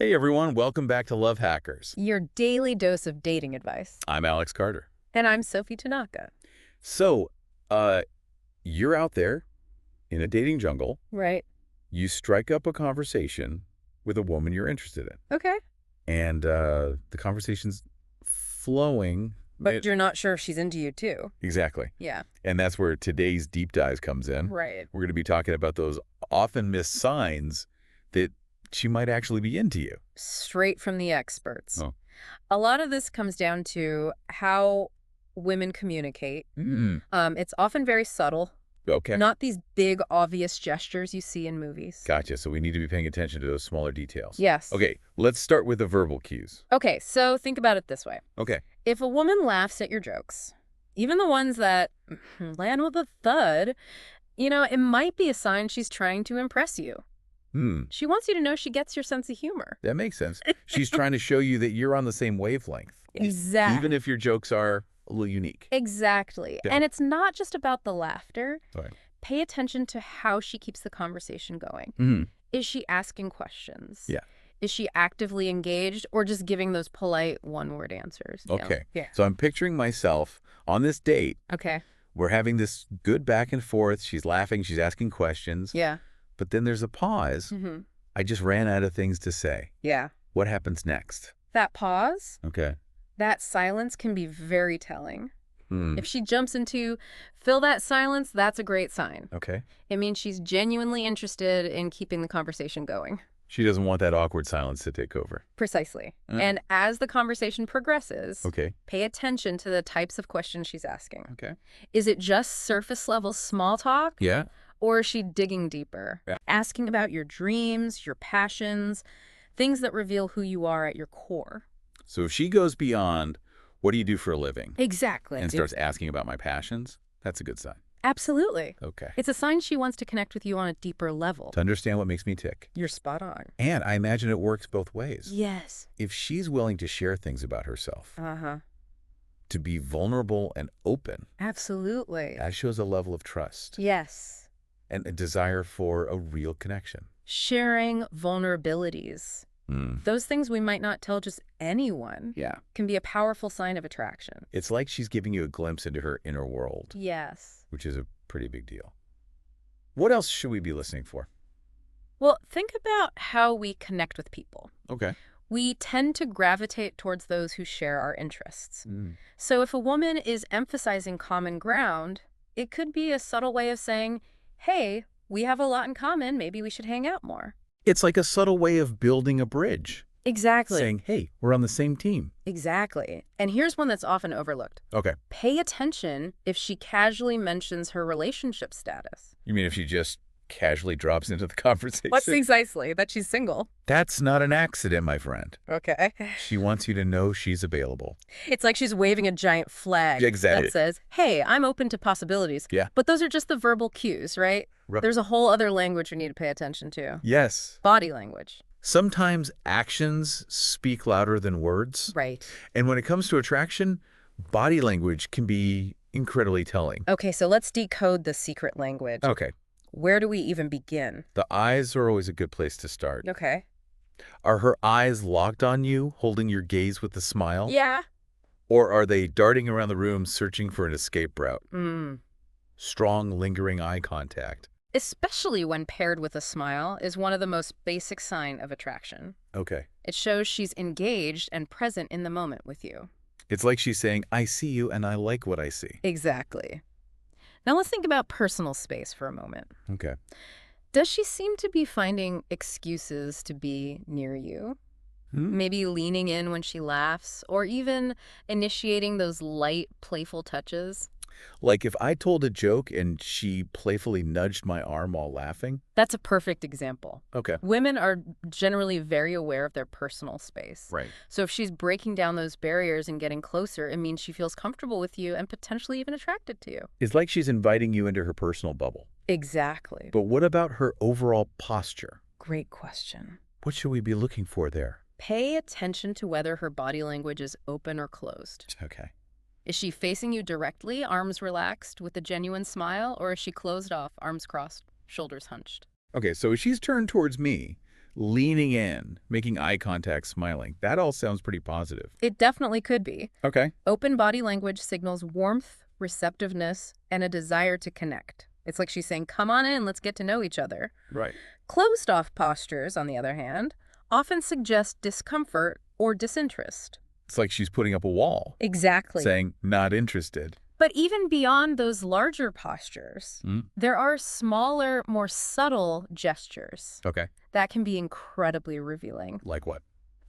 Hey everyone, welcome back to Love Hackers. Your daily dose of dating advice. I'm Alex Carter. And I'm Sophie Tanaka. So, you're out there in a dating jungle. Right. You strike up a conversation with a woman you're interested in. Okay. And the conversation's flowing. But you're not sure if she's into you too. Exactly. Yeah. And that's where today's deep dive comes in. Right. We're going to be talking about those often missed signs that she might actually be into you. Straight from the experts. Oh. A lot of this comes down to how women communicate. It's often very subtle. Okay. Not these big, obvious gestures you see in movies. Gotcha. So we need to be paying attention to those smaller details. Yes. Okay, let's start with the verbal cues. Okay, so think about it this way. Okay. If a woman laughs at your jokes, even the ones that land with a thud, it might be a sign she's trying to impress you. She wants you to know she gets your sense of humor. That makes sense. She's trying to show you that you're on the same wavelength. Exactly. Even if your jokes are a little unique. Exactly. Yeah. And it's not just about the laughter. Right. Pay attention to how she keeps the conversation going. Is she asking questions? Yeah. Is she actively engaged or just giving those polite one-word answers? Okay. Yeah. So I'm picturing myself on this date. Okay. We're having this good back and forth. She's laughing. She's asking questions. Yeah. But then there's a pause. I just ran out of things to say. Yeah. What happens next? That pause, Okay. that silence can be very telling. If she jumps into fill that silence, that's a great sign. Okay. It means she's genuinely interested in keeping the conversation going. She doesn't want that awkward silence to take over. Precisely. And as the conversation progresses, Okay. pay attention to the types of questions she's asking. Okay. Is it just surface level small talk? Yeah. Or is she digging deeper? Yeah. Asking about your dreams, your passions, things that reveal who you are at your core. So if she goes beyond, what do you do for a living? Exactly. And starts asking about my passions, that's a good sign. Absolutely. Okay. It's a sign she wants to connect with you on a deeper level. To understand what makes me tick. You're spot on. And I imagine it works both ways. Yes. If she's willing to share things about herself, Uh-huh. to be vulnerable and open, Absolutely. that shows a level of trust Yes. and a desire for a real connection. Sharing vulnerabilities. Those things we might not tell just anyone. Yeah. Can be a powerful sign of attraction. It's like she's giving you a glimpse into her inner world, Yes. which is a pretty big deal. What else should we be listening for? Well, think about how we connect with people. Okay. We tend to gravitate towards those who share our interests. So if a woman is emphasizing common ground, it could be a subtle way of saying, hey, we have a lot in common. Maybe we should hang out more. It's like a subtle way of building a bridge. Exactly. Saying, hey, we're on the same team. Exactly. And here's one that's often overlooked. Okay. Pay attention if she casually mentions her relationship status. You mean if she just casually drops into the conversation? Precisely? That she's single. That's not an accident, my friend. Okay. She wants you to know she's available. It's like she's waving a giant flag Exactly. that says, hey, I'm open to possibilities. Yeah. But those are just the verbal cues, right? Right. There's a whole other language we need to pay attention to. Yes. Body language. Sometimes actions speak louder than words. Right. And when it comes to attraction, body language can be incredibly telling. Okay, so let's decode the secret language. Okay. Where do we even begin? The eyes are always a good place to start. Okay. Are her eyes locked on you, holding your gaze with a smile? Yeah. Or are they darting around the room searching for an escape route? Strong, lingering eye contact. Especially when paired with a smile is one of the most basic sign of attraction. Okay. It shows she's engaged and present in the moment with you. It's like she's saying, I see you and I like what I see. Exactly. Now let's think about personal space for a moment. Okay. Does she seem to be finding excuses to be near you? Maybe leaning in when she laughs, or even initiating those light, playful touches? Like if I told a joke and she playfully nudged my arm while laughing? That's a perfect example. Okay. Women are generally very aware of their personal space. Right. So if she's breaking down those barriers and getting closer, it means she feels comfortable with you and potentially even attracted to you. It's like she's inviting you into her personal bubble. Exactly. But what about her overall posture? Great question. What should we be looking for there? Pay attention to whether her body language is open or closed. Okay. Is she facing you directly, arms relaxed, with a genuine smile, or is she closed off, arms crossed, shoulders hunched? Okay, so if she's turned towards me, leaning in, making eye contact, smiling. That all sounds pretty positive. It definitely could be. Okay. Open body language signals warmth, receptiveness, and a desire to connect. It's like she's saying, come on in, let's get to know each other. Right. Closed-off postures, on the other hand, often suggest discomfort or disinterest. It's like she's putting up a wall, Exactly. saying, not interested. But even beyond those larger postures, there are smaller, more subtle gestures Okay. that can be incredibly revealing. Like what?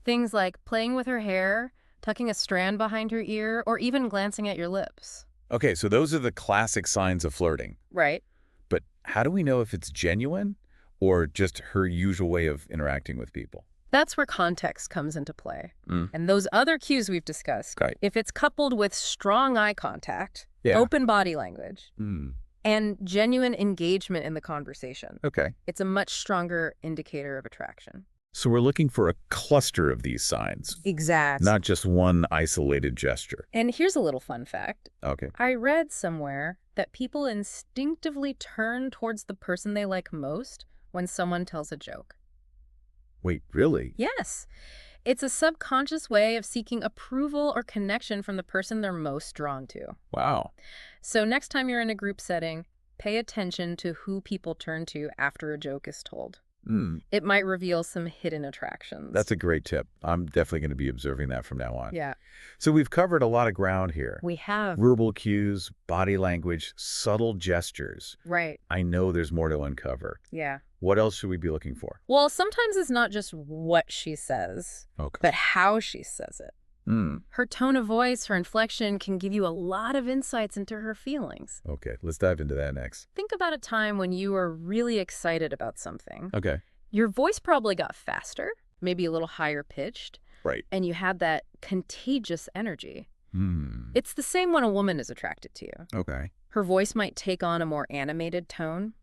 Things like playing with her hair, tucking a strand behind her ear, or even glancing at your lips. Okay, so those are the classic signs of flirting. Right. But how do we know if it's genuine or just her usual way of interacting with people? That's where context comes into play. And those other cues we've discussed, Right. if it's coupled with strong eye contact, open body language, and genuine engagement in the conversation, Okay. it's a much stronger indicator of attraction. So we're looking for a cluster of these signs, Exactly. not just one isolated gesture. And here's a little fun fact. Okay. I read somewhere that people instinctively turn towards the person they like most when someone tells a joke. Wait, really? Yes. It's a subconscious way of seeking approval or connection from the person they're most drawn to. Wow. So next time you're in a group setting, pay attention to who people turn to after a joke is told. It might reveal some hidden attractions. That's a great tip. I'm definitely going to be observing that from now on. Yeah. So we've covered a lot of ground here. We have. Verbal cues, body language, subtle gestures. Right. I know there's more to uncover. Yeah. What else should we be looking for? Well, sometimes it's not just what she says, but how she says it. Her tone of voice, her inflection can give you a lot of insights into her feelings. Okay, let's dive into that next. Think about a time when you were really excited about something. Okay. Your voice probably got faster, maybe a little higher pitched, Right. and you had that contagious energy. It's the same when a woman is attracted to you. Okay. Her voice might take on a more animated tone.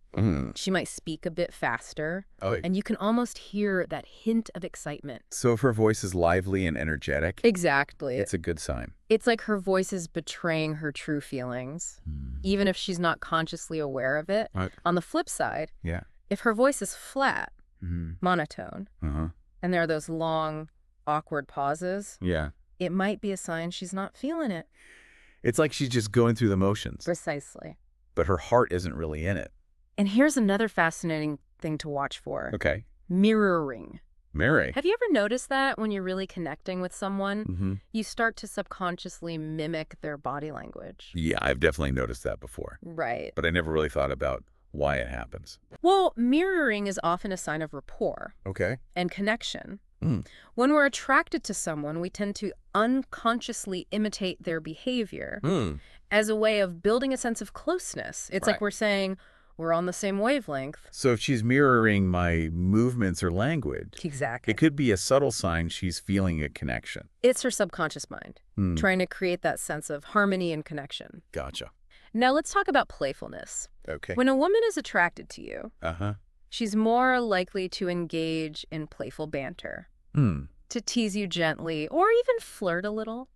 She might speak a bit faster, and you can almost hear that hint of excitement. So if her voice is lively and energetic, Exactly. it's a good sign. It's like her voice is betraying her true feelings, even if she's not consciously aware of it. Right. On the flip side, Yeah. if her voice is flat, monotone, and there are those long, awkward pauses, Yeah. it might be a sign she's not feeling it. It's like she's just going through the motions, Precisely. but her heart isn't really in it. And here's another fascinating thing to watch for. Okay. Mirroring. Mary. Have you ever noticed that when you're really connecting with someone, you start to subconsciously mimic their body language? Yeah, I've definitely noticed that before, Right. but I never really thought about why it happens. Well, mirroring is often a sign of rapport Okay. and connection. When we're attracted to someone, we tend to unconsciously imitate their behavior as a way of building a sense of closeness. It's like we're saying, we're on the same wavelength. So if she's mirroring my movements or language, Exactly. it could be a subtle sign she's feeling a connection. It's her subconscious mind, trying to create that sense of harmony and connection. Gotcha. Now let's talk about playfulness. Okay. When a woman is attracted to you, Uh-huh. she's more likely to engage in playful banter, to tease you gently, or even flirt a little.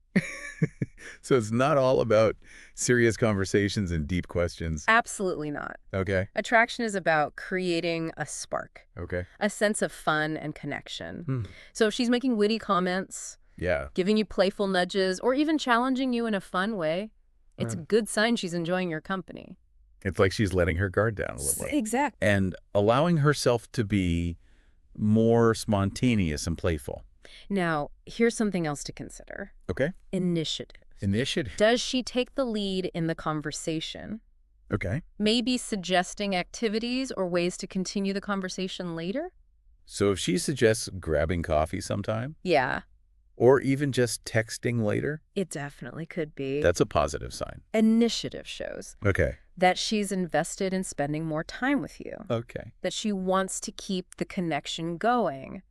So it's not all about serious conversations and deep questions. Absolutely not. Okay. Attraction is about creating a spark, Okay. a sense of fun and connection. So if she's making witty comments, Yeah. giving you playful nudges, or even challenging you in a fun way, it's a good sign she's enjoying your company. It's like she's letting her guard down a little bit. Exactly. And allowing herself to be more spontaneous and playful. Now, here's something else to consider. Okay. Initiative. Initiative. Does she take the lead in the conversation? Okay. Maybe suggesting activities or ways to continue the conversation later? So if she suggests grabbing coffee sometime, Yeah, or even just texting later, it definitely could be. that's a positive sign. Initiative shows Okay. that she's invested in spending more time with you, Okay. that she wants to keep the connection going.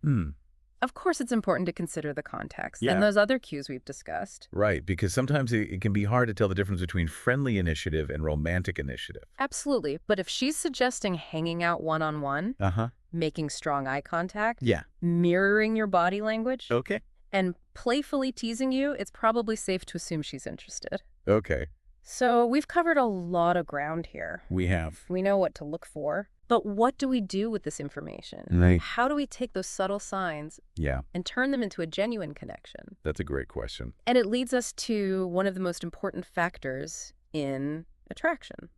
Of course, it's important to consider the context Yeah. and those other cues we've discussed. Right, because sometimes it can be hard to tell the difference between friendly initiative and romantic initiative. Absolutely. But if she's suggesting hanging out one-on-one, Uh-huh. making strong eye contact, Yeah. mirroring your body language, Okay. and playfully teasing you, it's probably safe to assume she's interested. Okay. So we've covered a lot of ground here. We have. We know what to look for. But what do we do with this information? Right. How do we take those subtle signs Yeah, and turn them into a genuine connection? that's a great question. And it leads us to one of the most important factors in attraction.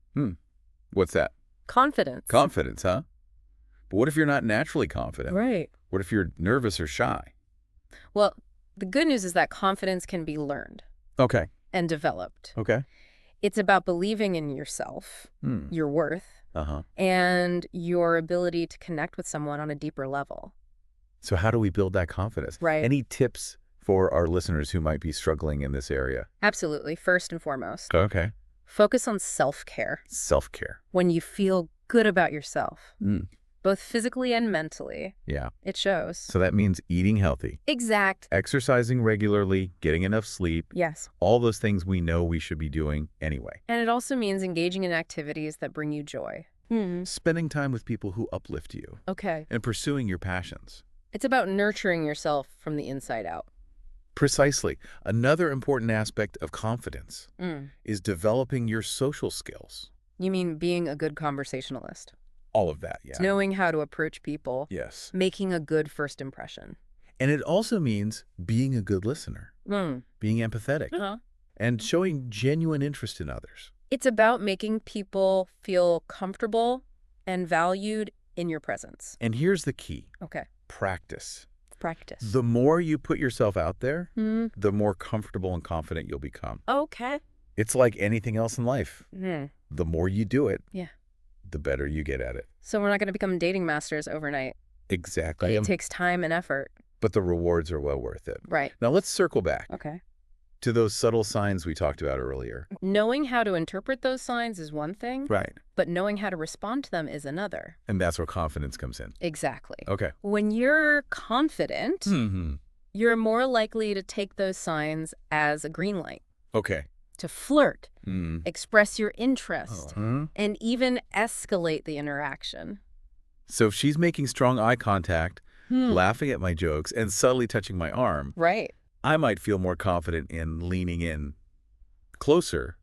What's that? Confidence. Confidence, huh? But what if you're not naturally confident? Right. What if you're nervous or shy? Well, the good news is that confidence can be learned Okay. and developed. Okay. It's about believing in yourself, your worth, and your ability to connect with someone on a deeper level. So how do we build that confidence? Right. Any tips for our listeners who might be struggling in this area? Absolutely. First and foremost, Okay. focus on self-care. Self-care. When you feel good about yourself, both physically and mentally, Yeah. it shows. So that means eating healthy, Exact. exercising regularly, getting enough sleep, Yes. all those things we know we should be doing anyway. And it also means engaging in activities that bring you joy. Spending time with people who uplift you Okay. and pursuing your passions. It's about nurturing yourself from the inside out. Precisely. Another important aspect of confidence is developing your social skills. You mean being a good conversationalist? All of that, yeah. Knowing how to approach people. Yes. Making a good first impression. And it also means being a good listener, being empathetic, and showing genuine interest in others. It's about making people feel comfortable and valued in your presence. And here's the key. Okay. Practice. Practice. The more you put yourself out there, the more comfortable and confident you'll become. Okay. It's like anything else in life. The more you do it, Yeah. the better you get at it. So we're not going to become dating masters overnight. Exactly. It takes time and effort. But the rewards are well worth it. Right. Now let's circle back Okay. to those subtle signs we talked about earlier. Knowing how to interpret those signs is one thing, Right. but knowing how to respond to them is another. And that's where confidence comes in. Exactly. Okay. When you're confident, you're more likely to take those signs as a green light, Okay. to flirt, express your interest, Uh-huh. and even escalate the interaction. So if she's making strong eye contact, laughing at my jokes, and subtly touching my arm, Right. I might feel more confident in leaning in closer,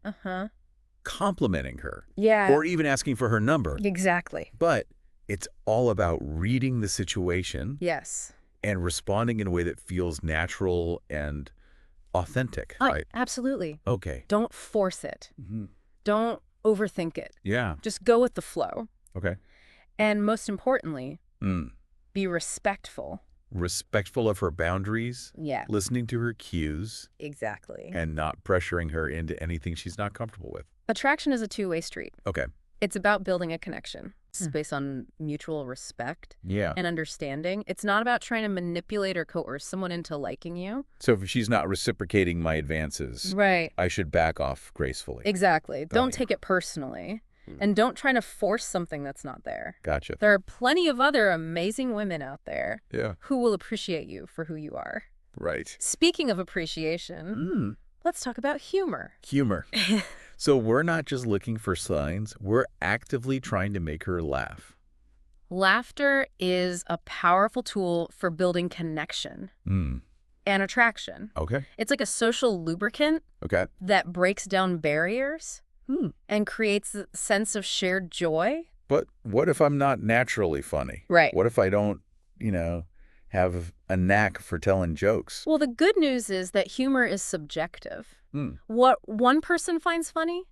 complimenting her, Yeah. or even asking for her number. Exactly. But it's all about reading the situation Yes. and responding in a way that feels natural and authentic. Right. Absolutely. Okay. Don't force it. Don't overthink it. Yeah. Just go with the flow. Okay. And most importantly, be respectful. Respectful of her boundaries, Yeah. listening to her cues, Exactly. and not pressuring her into anything she's not comfortable with. Attraction is a two-way street. Okay. It's about building a connection. It's based on mutual respect Yeah. and understanding. It's not about trying to manipulate or coerce someone into liking you. So if she's not reciprocating my advances, Right. I should back off gracefully. Exactly. Don't you. take it personally. And don't try to force something that's not there. Gotcha. There are plenty of other amazing women out there Yeah. who will appreciate you for who you are. Right. Speaking of appreciation, let's talk about humor. Humor. So we're not just looking for signs, we're actively trying to make her laugh. Laughter is a powerful tool for building connection and attraction. Okay. It's like a social lubricant Okay. that breaks down barriers and creates a sense of shared joy. But what if I'm not naturally funny? Right. What if I don't, have a knack for telling jokes? Well, the good news is that humor is subjective. What one person finds funny,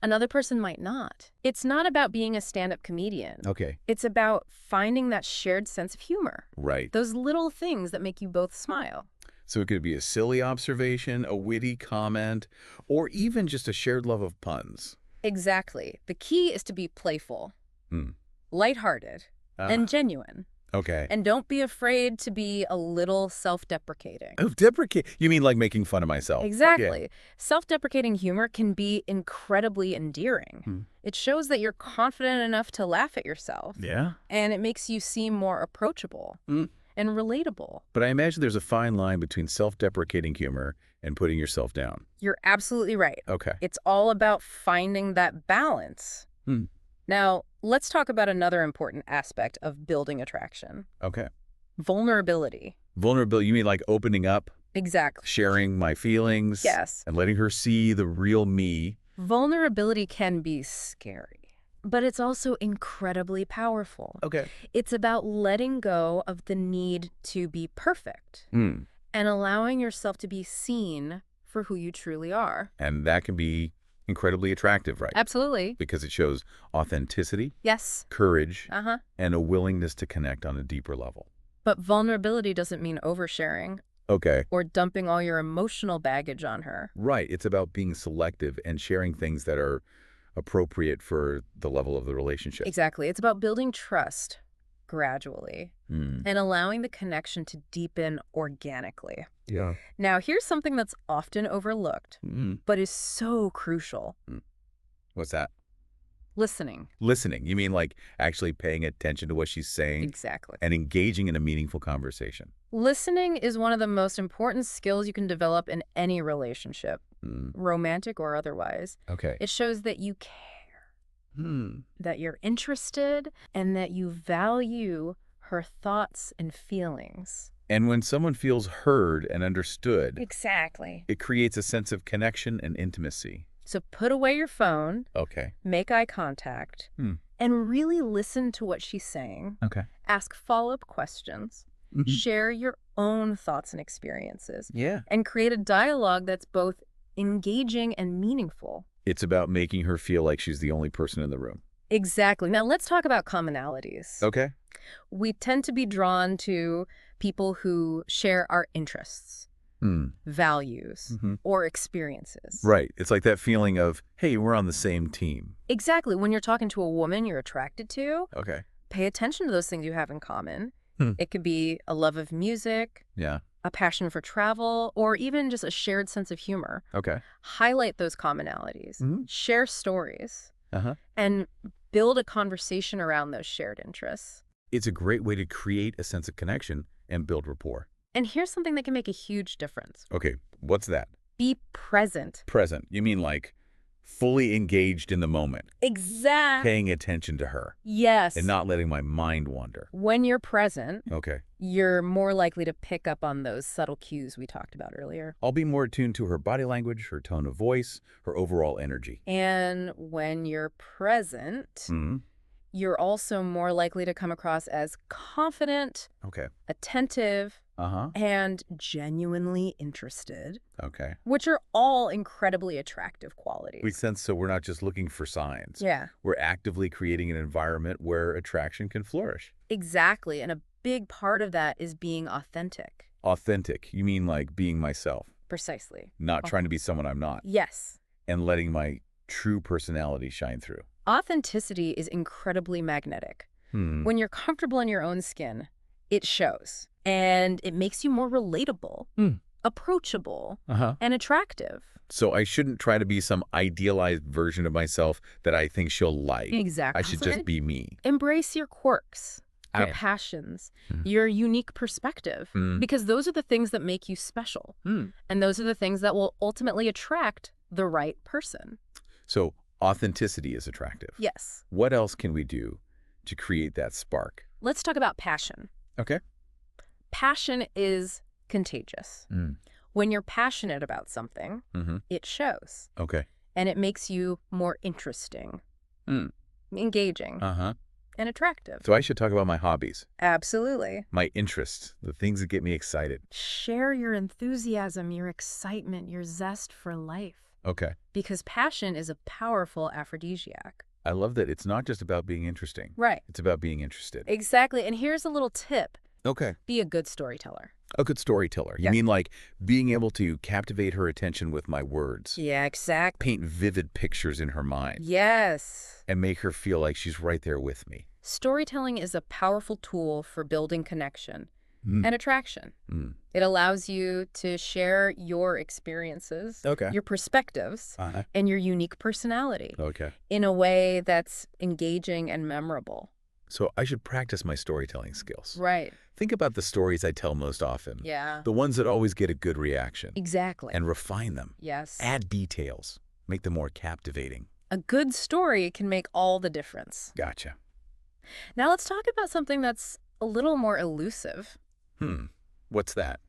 another person might not. It's not about being a stand-up comedian. Okay. It's about finding that shared sense of humor. Right. Those little things that make you both smile. So it could be a silly observation, a witty comment, or even just a shared love of puns. Exactly. The key is to be playful, lighthearted, and genuine. Okay. And don't be afraid to be a little self-deprecating. Oh, deprecate. You mean like making fun of myself? Exactly. Yeah. Self-deprecating humor can be incredibly endearing. It shows that you're confident enough to laugh at yourself. Yeah. And it makes you seem more approachable and relatable. But I imagine there's a fine line between self-deprecating humor and putting yourself down. You're absolutely right. Okay. It's all about finding that balance. Now, let's talk about another important aspect of building attraction. Okay. Vulnerability. Vulnerability, you mean like opening up, Exactly. sharing my feelings? Yes. And letting her see the real me? Vulnerability can be scary. But it's also incredibly powerful. Okay. It's about letting go of the need to be perfect Mm. and allowing yourself to be seen for who you truly are. And that can be incredibly attractive, right? Absolutely. Because it shows authenticity, Yes. courage, Uh-huh. and a willingness to connect on a deeper level. But vulnerability doesn't mean oversharing Okay. or dumping all your emotional baggage on her. Right. It's about being selective and sharing things that are appropriate for the level of the relationship. Exactly. It's about building trust gradually Mm. and allowing the connection to deepen organically. Yeah. Now, here's something that's often overlooked, Mm. but is so crucial. What's that? Listening. Listening. You mean like actually paying attention to what she's saying Exactly. and engaging in a meaningful conversation? Listening is one of the most important skills you can develop in any relationship, Mm. romantic or otherwise. Okay. It shows that you care, that you're interested, and that you value her thoughts and feelings. And when someone feels heard and understood, Exactly. it creates a sense of connection and intimacy. So put away your phone, Okay. make eye contact, Hmm. and really listen to what she's saying. Okay. Ask follow-up questions. Mhm. Share your own thoughts and experiences. Yeah. And create a dialogue that's both engaging and meaningful. It's about making her feel like she's the only person in the room. Exactly. Now let's talk about commonalities. Okay. We tend to be drawn to people who share our interests, values, Mhm. or experiences. Right. It's like that feeling of, hey, we're on the same team. Exactly. When you're talking to a woman you're attracted to, Okay. pay attention to those things you have in common. Hmm. It could be a love of music, Yeah. a passion for travel, or even just a shared sense of humor. Okay. Highlight those commonalities, Mhm. share stories, Uh-huh. and build a conversation around those shared interests. It's a great way to create a sense of connection and build rapport. And here's something that can make a huge difference. Okay. What's that? Be present. Present. You mean like fully engaged in the moment, Exactly. paying attention to her Yes. and not letting my mind wander. When you're present, Okay. you're more likely to pick up on those subtle cues we talked about earlier. I'll be more attuned to her body language, her tone of voice, her overall energy. And when you're present, you're also more likely to come across as confident, Okay. attentive, Uh-huh. and genuinely interested, Okay. which are all incredibly attractive qualities. We sense so we're not just looking for signs. Yeah, We're actively creating an environment where attraction can flourish. exactly. And a big part of that is being authentic. Authentic. You mean like being myself, Precisely. not trying to be someone I'm not, Yes. and letting my true personality shine through. Authenticity is incredibly magnetic. Hmm. When you're comfortable in your own skin, it shows. And it makes you more relatable, approachable, Uh-huh. and attractive. So I shouldn't try to be some idealized version of myself that I think she'll like. Exactly. I should just be me. Embrace your quirks, your Okay. passions, Mhm. your unique perspective, because those are the things that make you special. And those are the things that will ultimately attract the right person. So authenticity is attractive. Yes. What else can we do to create that spark? Let's talk about passion. Okay. Passion is contagious. When you're passionate about something, Mm-hmm. it shows. Okay. And it makes you more interesting, engaging, Uh-huh. and attractive. So I should talk about my hobbies, Absolutely. my interests, the things that get me excited. Share your enthusiasm, your excitement, your zest for life. Okay. Because passion is a powerful aphrodisiac. I love that it's not just about being interesting. Right. It's about being interested. Exactly. And here's a little tip. Okay. Be a good storyteller. A good storyteller. You Yeah. mean like being able to captivate her attention with my words, Yeah, exactly. paint vivid pictures in her mind, Yes. and make her feel like she's right there with me. Storytelling is a powerful tool for building connection and attraction. Mm. It allows you to share your experiences, Okay. your perspectives, Uh-huh. and your unique personality Okay. in a way that's engaging and memorable. So I should practice my storytelling skills. Right. Think about the stories I tell most often. Yeah. The ones that always get a good reaction. Exactly. And refine them. Yes. Add details. Make them more captivating. A good story can make all the difference. Gotcha. Now let's talk about something that's a little more elusive. What's that?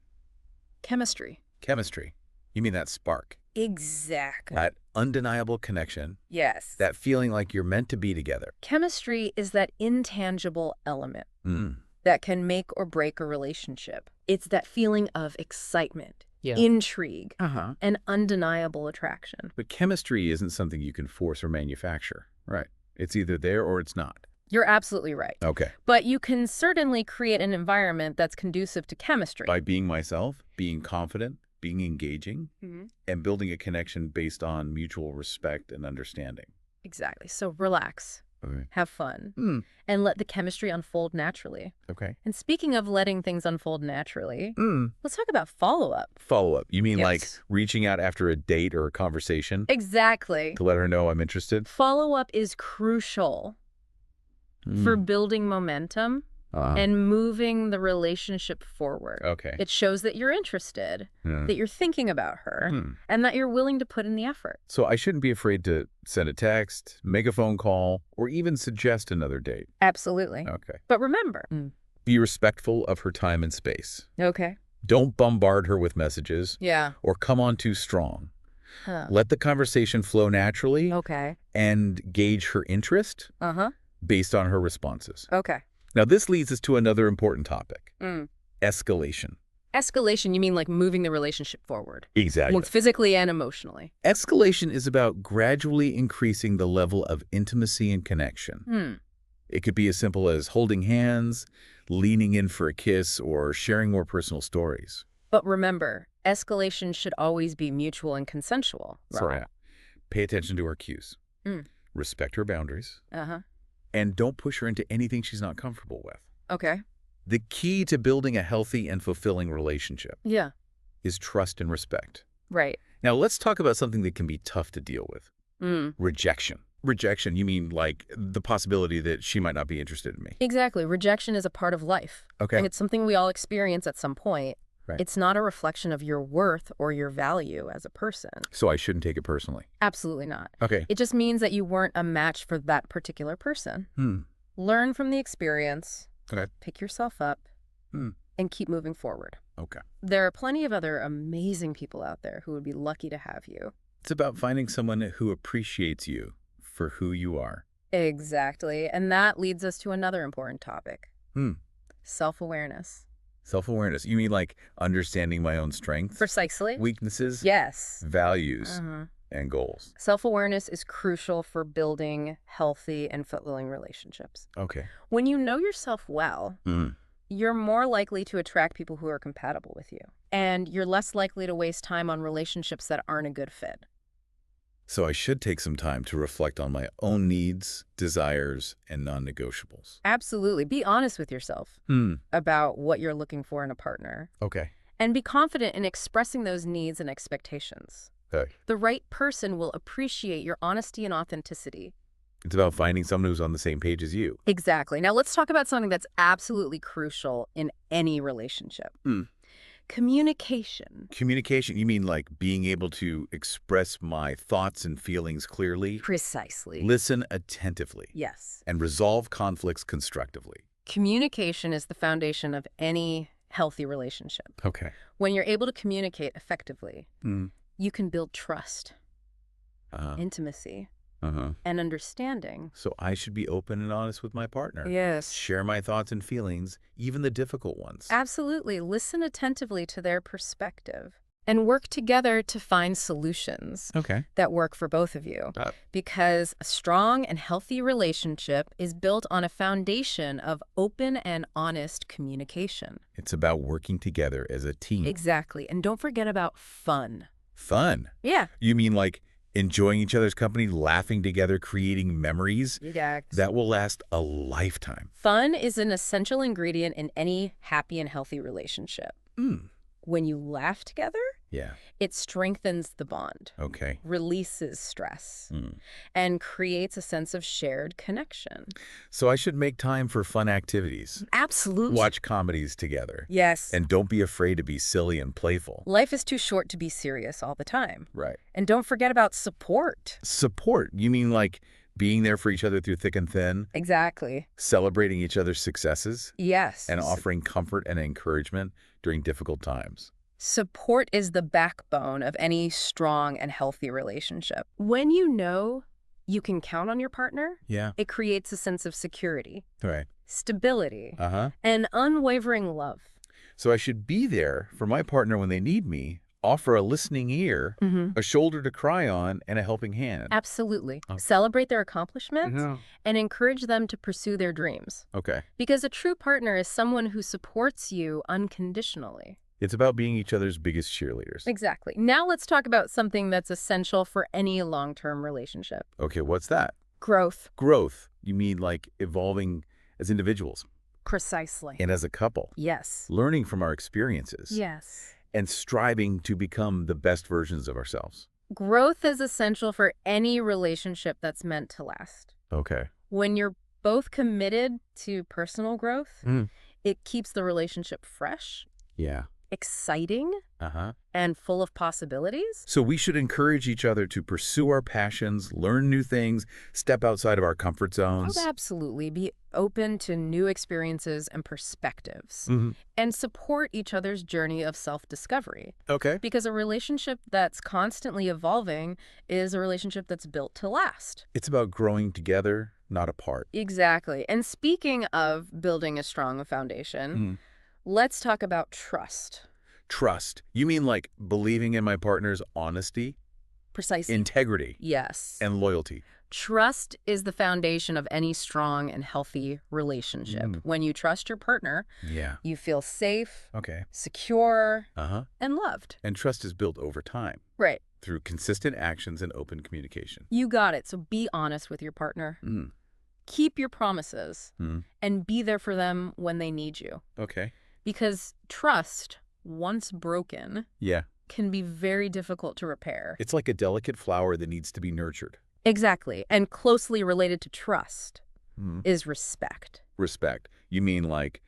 Chemistry. Chemistry. You mean that spark? Exactly. That undeniable connection, Yes. that feeling like you're meant to be together. Chemistry is that intangible element Mm. that can make or break a relationship. It's that feeling of excitement, Yeah. intrigue, Uh-huh. and undeniable attraction. But chemistry isn't something you can force or manufacture. Right. It's either there or it's not. You're absolutely right. Okay. But you can certainly create an environment that's conducive to chemistry. By being myself, being confident, being engaging, Mhm. and building a connection based on mutual respect and understanding. Exactly. So relax, Okay. have fun, Mm. and let the chemistry unfold naturally. Okay. And speaking of letting things unfold naturally, Mm. let's talk about follow-up. Follow-up. You mean like Yes. reaching out after a date or a conversation Exactly. to let her know I'm interested? Follow-up is crucial for building momentum and moving the relationship forward. Okay. It shows that you're interested, Yeah. that you're thinking about her, Hmm. and that you're willing to put in the effort. So I shouldn't be afraid to send a text, make a phone call, or even suggest another date. Absolutely. Okay. But remember. Be respectful of her time and space. Okay. Don't bombard her with messages Yeah. or come on too strong. Huh. Let the conversation flow naturally Okay. and gauge her interest Uh-huh. based on her responses. Okay. Now, this leads us to another important topic, Mm. escalation. Escalation, you mean like moving the relationship forward? Exactly. Both physically and emotionally. Escalation is about gradually increasing the level of intimacy and connection. It could be as simple as holding hands, leaning in for a kiss, or sharing more personal stories. But remember, escalation should always be mutual and consensual. Sorry. Pay attention to her cues. Mm. Respect her boundaries. Uh-huh. And don't push her into anything she's not comfortable with. Okay. The key to building a healthy and fulfilling relationship Yeah. is trust and respect. Right. Now, let's talk about something that can be tough to deal with. Mm. Rejection. Rejection, you mean like the possibility that she might not be interested in me. Exactly. Rejection is a part of life. Okay. And it's something we all experience at some point. Right. It's not a reflection of your worth or your value as a person. So I shouldn't take it personally. Absolutely not. Okay. It just means that you weren't a match for that particular person. Learn from the experience. Okay. Pick yourself up. And keep moving forward. Okay. There are plenty of other amazing people out there who would be lucky to have you. It's about finding someone who appreciates you for who you are. Exactly. And that leads us to another important topic. Self-awareness. Self-awareness. You mean like understanding my own strengths, Precisely. weaknesses, Yes. values, and goals. Self-awareness is crucial for building healthy and fulfilling relationships. Okay. When you know yourself well, you're more likely to attract people who are compatible with you. And you're less likely to waste time on relationships that aren't a good fit. So I should take some time to reflect on my own needs, desires, and non-negotiables. Absolutely. Be honest with yourself about what you're looking for in a partner. Okay. And be confident in expressing those needs and expectations. Okay. The right person will appreciate your honesty and authenticity. It's about finding someone who's on the same page as you. Exactly. Now let's talk about something that's absolutely crucial in any relationship. Communication. Communication, you mean like being able to express my thoughts and feelings clearly, Precisely. listen attentively, Yes. and resolve conflicts constructively. Communication is the foundation of any healthy relationship. Okay. When you're able to communicate effectively, you can build trust, intimacy, and understanding. So I should be open and honest with my partner. Yes. Share my thoughts and feelings, even the difficult ones. Absolutely. Listen attentively to their perspective and work together to find solutions Okay. that work for both of you. Because a strong and healthy relationship is built on a foundation of open and honest communication. It's about working together as a team. Exactly. And don't forget about fun. Fun. Yeah. You mean like enjoying each other's company, laughing together, creating memories that will last a lifetime. Fun is an essential ingredient in any happy and healthy relationship. When you laugh together, it strengthens the bond, Okay. releases stress, and creates a sense of shared connection. So I should make time for fun activities. Absolutely. Watch comedies together. Yes. And don't be afraid to be silly and playful. Life is too short to be serious all the time. Right. And don't forget about support. Support. You mean like being there for each other through thick and thin, Exactly. celebrating each other's successes, Yes. and offering comfort and encouragement during difficult times. Support is the backbone of any strong and healthy relationship. When you know you can count on your partner, Yeah. it creates a sense of security, Right. stability, Uh-huh. and unwavering love. So I should be there for my partner when they need me, offer a listening ear, a shoulder to cry on, and a helping hand. Absolutely. Oh. Celebrate their accomplishments Yeah. and encourage them to pursue their dreams. Okay. Because a true partner is someone who supports you unconditionally. It's about being each other's biggest cheerleaders. Exactly. Now let's talk about something that's essential for any long-term relationship. Okay, what's that? Growth. Growth. You mean like evolving as individuals Precisely. and as a couple, Yes. learning from our experiences Yes. and striving to become the best versions of ourselves. Growth is essential for any relationship that's meant to last. Okay. When you're both committed to personal growth, Mm. it keeps the relationship fresh, Yeah. exciting, Uh-huh. and full of possibilities. So we should encourage each other to pursue our passions, learn new things, step outside of our comfort zones. Oh, absolutely. Be open to new experiences and perspectives, and support each other's journey of self-discovery. Okay. Because a relationship that's constantly evolving is a relationship that's built to last. It's about growing together, not apart. Exactly. And speaking of building a strong foundation, let's talk about trust. Trust. You mean like believing in my partner's honesty, Precisely. integrity, Yes. and loyalty. Trust is the foundation of any strong and healthy relationship. When you trust your partner, Yeah. you feel safe, Okay. secure, Uh-huh. and loved. And trust is built over time Right. through consistent actions and open communication. You got it. So be honest with your partner. Keep your promises and be there for them when they need you. Okay. Because trust, once broken, Yeah. can be very difficult to repair. It's like a delicate flower that needs to be nurtured. Exactly. And closely related to trust is respect. Respect. You mean like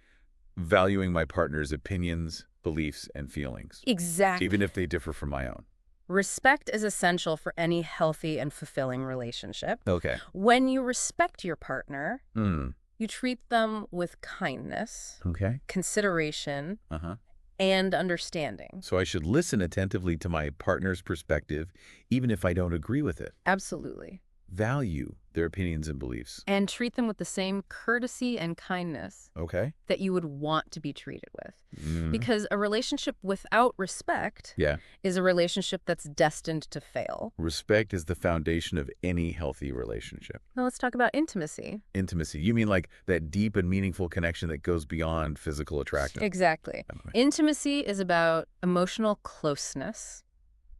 valuing my partner's opinions, beliefs, and feelings, Exactly. even if they differ from my own. Respect is essential for any healthy and fulfilling relationship. Okay. When you respect your partner, you treat them with kindness, Okay. consideration, Uh-huh. and understanding. So I should listen attentively to my partner's perspective, even if I don't agree with it. Absolutely. Value their opinions and beliefs. And treat them with the same courtesy and kindness Okay. that you would want to be treated with. Because a relationship without respect Yeah. is a relationship that's destined to fail. Respect is the foundation of any healthy relationship. Now let's talk about intimacy. Intimacy. You mean like that deep and meaningful connection that goes beyond physical attraction? Exactly. Okay. Intimacy is about emotional closeness,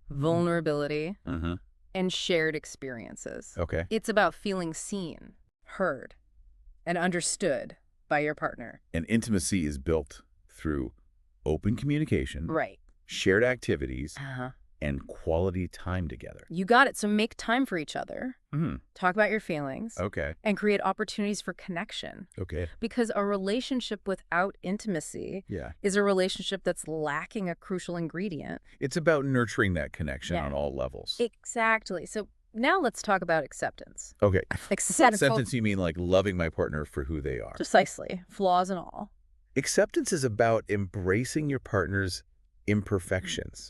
vulnerability, and shared experiences. Okay. It's about feeling seen, heard, and understood by your partner. And intimacy is built through open communication, Right. shared activities, Uh-huh. and quality time together. You got it. So make time for each other. Talk about your feelings. Okay. And create opportunities for connection. Okay. Because a relationship without intimacy Yeah. is a relationship that's lacking a crucial ingredient. It's about nurturing that connection Yeah. on all levels. Exactly. So now let's talk about acceptance. Okay. Acceptance. Acceptance, you mean like loving my partner for who they are. Precisely. Flaws and all. Acceptance is about embracing your partner's imperfections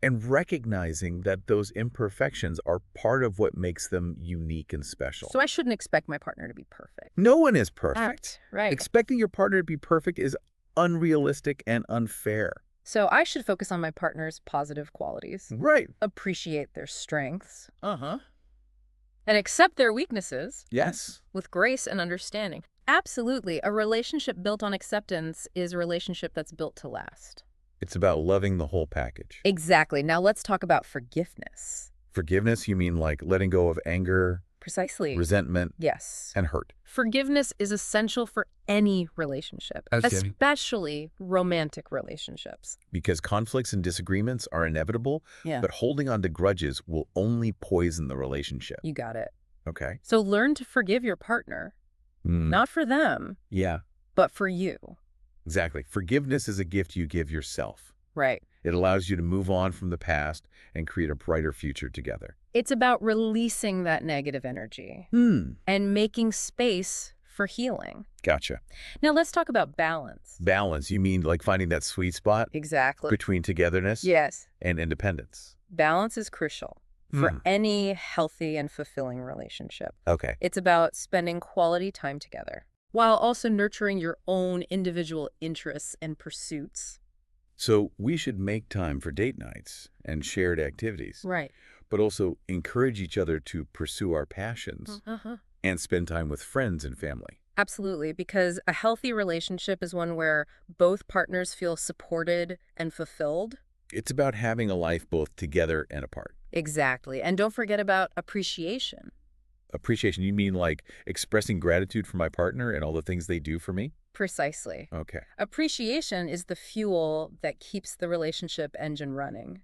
and recognizing that those imperfections are part of what makes them unique and special. So I shouldn't expect my partner to be perfect. No one is perfect. Right. Expecting your partner to be perfect is unrealistic and unfair. So I should focus on my partner's positive qualities, Right. appreciate their strengths, Uh-huh. and accept their weaknesses Yes. with grace and understanding. Absolutely. A relationship built on acceptance is a relationship that's built to last. It's about loving the whole package. Exactly. Now let's talk about forgiveness. Forgiveness, you mean like letting go of anger, Precisely. resentment, Yes. and hurt. Forgiveness is essential for any relationship, Outstanding. especially romantic relationships. Because conflicts and disagreements are inevitable, Yeah. but holding on to grudges will only poison the relationship. You got it. Okay. So learn to forgive your partner, not for them, Yeah, but for you. exactly. Forgiveness is a gift you give yourself. Right. It allows you to move on from the past and create a brighter future together. It's about releasing that negative energy and making space for healing. Gotcha. Now let's talk about balance. Balance, you mean like finding that sweet spot Exactly. between togetherness Yes. and independence? Balance is crucial for any healthy and fulfilling relationship. Okay. It's about spending quality time together while also nurturing your own individual interests and pursuits. So we should make time for date nights and shared activities, Right. but also encourage each other to pursue our passions and spend time with friends and family. Absolutely, because a healthy relationship is one where both partners feel supported and fulfilled. It's about having a life both together and apart. Exactly. And don't forget about appreciation. Appreciation, you mean like expressing gratitude for my partner and all the things they do for me? Precisely. Okay. Appreciation is the fuel that keeps the relationship engine running.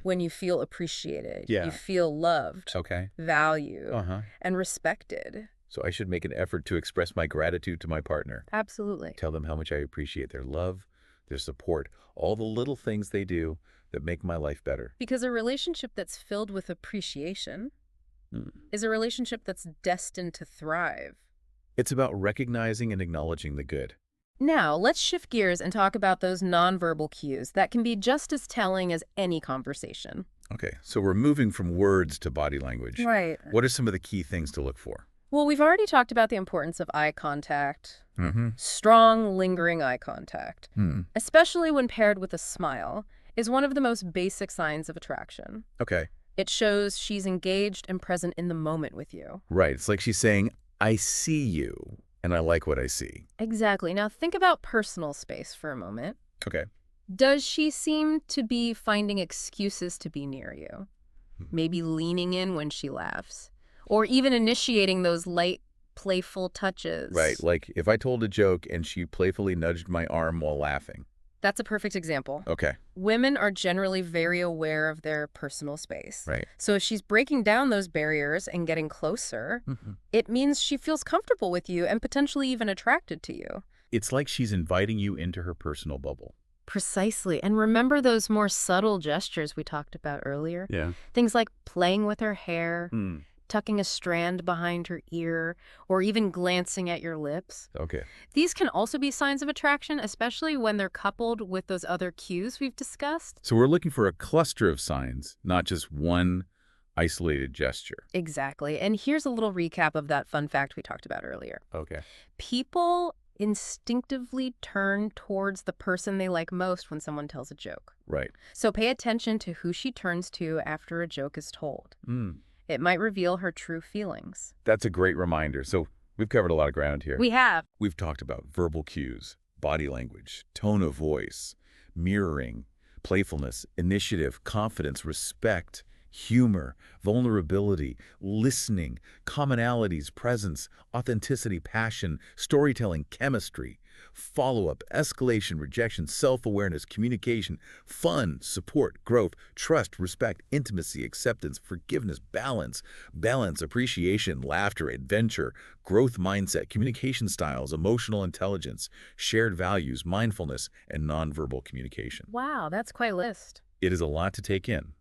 When you feel appreciated, you feel loved, Okay. valued, Uh-huh. and respected. So I should make an effort to express my gratitude to my partner. Absolutely. Tell them how much I appreciate their love, their support, all the little things they do that make my life better. Because a relationship that's filled with appreciation is a relationship that's destined to thrive. It's about recognizing and acknowledging the good. Now, let's shift gears and talk about those nonverbal cues that can be just as telling as any conversation. Okay, so we're moving from words to body language. Right. What are some of the key things to look for? Well, we've already talked about the importance of eye contact, strong, lingering eye contact, especially when paired with a smile, is one of the most basic signs of attraction. Okay. It shows she's engaged and present in the moment with you. Right, it's like she's saying, I see you, and I like what I see. Exactly. Now think about personal space for a moment. Okay. Does she seem to be finding excuses to be near you? Maybe leaning in when she laughs? Or even initiating those light, playful touches? Right, like if I told a joke and she playfully nudged my arm while laughing. That's a perfect example. Okay. Women are generally very aware of their personal space. Right. So if she's breaking down those barriers and getting closer, it means she feels comfortable with you and potentially even attracted to you. It's like she's inviting you into her personal bubble. Precisely. And remember those more subtle gestures we talked about earlier? Yeah. Things like playing with her hair, tucking a strand behind her ear, or even glancing at your lips. Okay. These can also be signs of attraction, especially when they're coupled with those other cues we've discussed. So we're looking for a cluster of signs, not just one isolated gesture. Exactly. And here's a little recap of that fun fact we talked about earlier. Okay. People instinctively turn towards the person they like most when someone tells a joke. Right. So pay attention to who she turns to after a joke is told. It might reveal her true feelings. That's a great reminder. So we've covered a lot of ground here. We have. We've talked about verbal cues, body language, tone of voice, mirroring, playfulness, initiative, confidence, respect, humor, vulnerability, listening, commonalities, presence, authenticity, passion, storytelling, chemistry, follow-up, escalation, rejection, self-awareness, communication, fun, support, growth, trust, respect, intimacy, acceptance, forgiveness, balance, appreciation, laughter, adventure, growth mindset, communication styles, emotional intelligence, shared values, mindfulness, and nonverbal communication. Wow, that's quite a list. It is a lot to take in.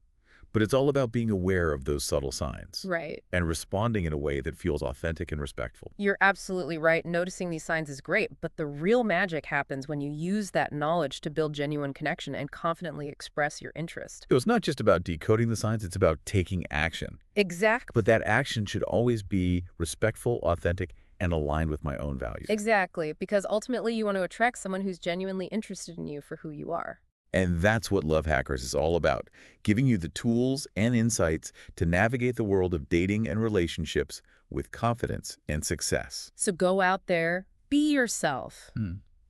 But it's all about being aware of those subtle signs. Right. And responding in a way that feels authentic and respectful. You're absolutely right. Noticing these signs is great, but the real magic happens when you use that knowledge to build genuine connection and confidently express your interest. So it's not just about decoding the signs, it's about taking action. Exactly. But that action should always be respectful, authentic, and aligned with my own values. Exactly, because ultimately you want to attract someone who's genuinely interested in you for who you are. And that's what Love Hackers is all about, giving you the tools and insights to navigate the world of dating and relationships with confidence and success. So go out there, be yourself,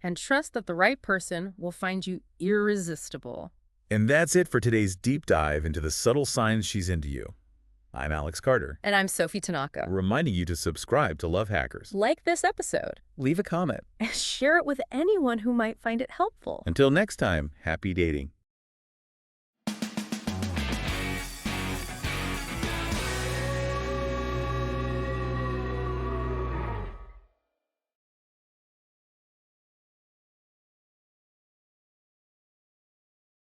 and trust that the right person will find you irresistible. And that's it for today's deep dive into the subtle signs she's into you. I'm Alex Carter. And I'm Sophie Tanaka. Reminding you to subscribe to Love Hackers. Like this episode. Leave a comment. And share it with anyone who might find it helpful. Until next time, happy dating.